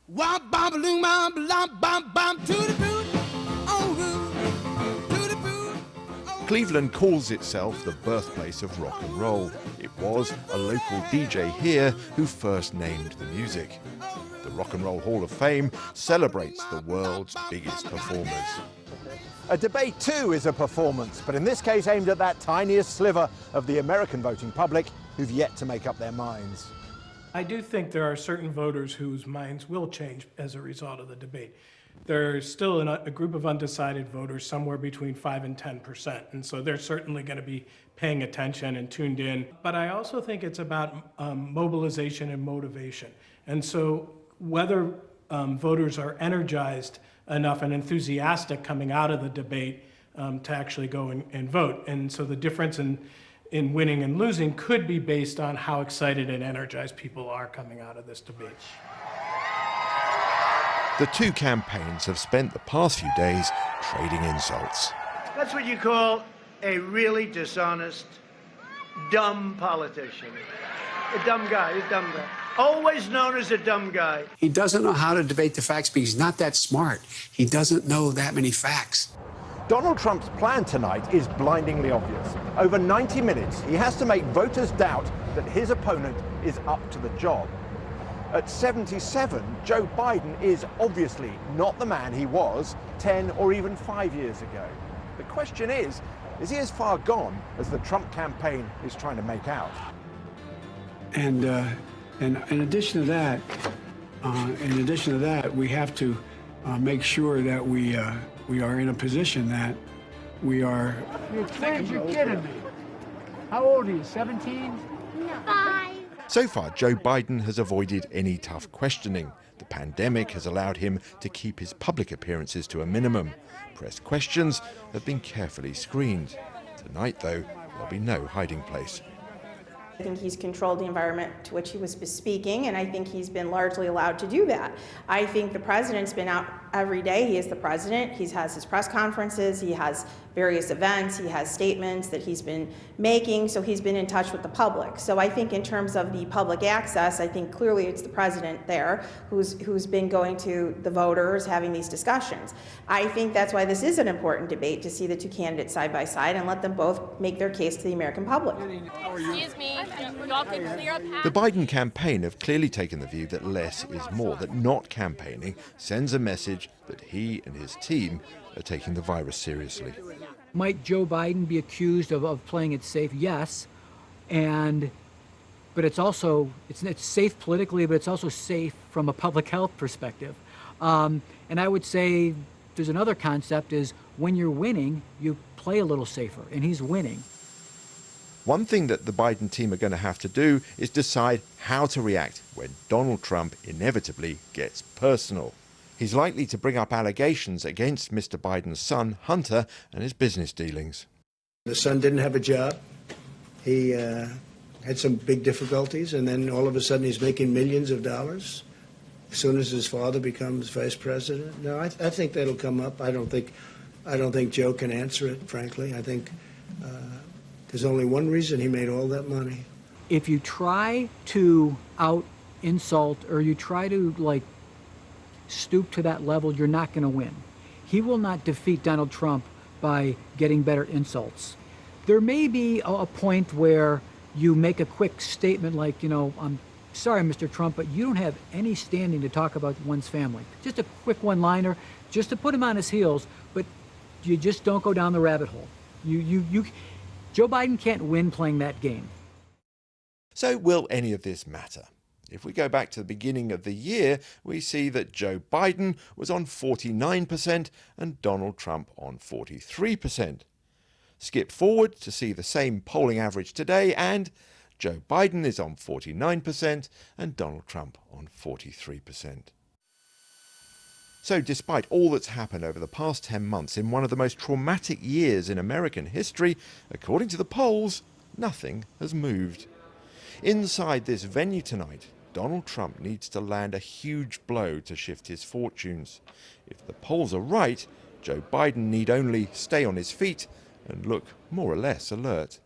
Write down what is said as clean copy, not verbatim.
Wop bam balloon bam bam bam bam to the boot, oh to the boot. Cleveland calls itself the birthplace of rock and roll. It was a local DJ here who first named the music. The Rock and Roll Hall of Fame celebrates the world's biggest performers. A debate too is a performance, but in this case aimed at that tiniest sliver of the American voting public who've yet to make up their minds. I do think there are certain voters whose minds will change as a result of the debate. There's still a group of undecided voters, somewhere between 5 and 10%, and so they're certainly going to be paying attention and tuned in. But I also think it's about mobilization and motivation. And so whether voters are energized enough and enthusiastic coming out of the debate to actually go and vote. And so the difference in winning and losing could be based on how excited and energized people are coming out of this debate. The two campaigns have spent the past few days trading insults. That's what you call a really dishonest, dumb politician. A dumb guy, a dumb guy. Always known as a dumb guy. He doesn't know how to debate the facts because he's not that smart. He doesn't know that many facts. Donald Trump's plan tonight is blindingly obvious. Over 90 minutes, he has to make voters doubt that his opponent is up to the job. At 77, Joe Biden is obviously not the man he was 10 or even 5 years ago. The question is he as far gone as the Trump campaign is trying to make out? And in addition to that, we have to make sure that we are in a position that we are. You're kidding me. How old are you, 17? No. 5. So far, Joe Biden has avoided any tough questioning. The pandemic has allowed him to keep his public appearances to a minimum. Press questions have been carefully screened. Tonight, though, there'll be no hiding place. I think he's controlled the environment to which he was speaking, and I think he's been largely allowed to do that. I think the president's been out every day. He is the president. He has his press conferences. He has various events. He has statements that he's been making, so he's been in touch with the public. So I think in terms of the public access, I think clearly it's the president there who's been going to the voters, having these discussions. I think that's why this is an important debate, to see the two candidates side by side and let them both make their case to the American public. Excuse me, y'all can clear up. The Biden campaign have clearly taken the view that less is more, that not campaigning sends a message that he and his team are taking the virus seriously. Might Joe Biden be accused of playing it safe? Yes, but it's also it's safe politically, but it's also safe from a public health perspective. And I would say there's another concept is when you're winning, you play a little safer, and he's winning. One thing that the Biden team are going to have to do is decide how to react when Donald Trump inevitably gets personal. He's likely to bring up allegations against Mr. Biden's son, Hunter, and his business dealings. The son didn't have a job. He had some big difficulties, and then all of a sudden he's making millions of dollars as soon as his father becomes vice president. No, I think that'll come up. I don't think Joe can answer it, frankly. I think there's only one reason he made all that money. If you try to out-insult or you try to, stoop to that level, you're not going to win. He will not defeat Donald Trump by getting better insults. There may be a point where you make a quick statement like, I'm sorry, Mr. Trump, but you don't have any standing to talk about one's family. Just a quick one-liner, just to put him on his heels, but you just don't go down the rabbit hole. Joe Biden can't win playing that game. So will any of this matter? If we go back to the beginning of the year, we see that Joe Biden was on 49% and Donald Trump on 43%. Skip forward to see the same polling average today, and Joe Biden is on 49% and Donald Trump on 43%. So despite all that's happened over the past 10 months in one of the most traumatic years in American history, according to the polls, nothing has moved. Inside this venue tonight, Donald Trump needs to land a huge blow to shift his fortunes. If the polls are right, Joe Biden need only stay on his feet and look more or less alert.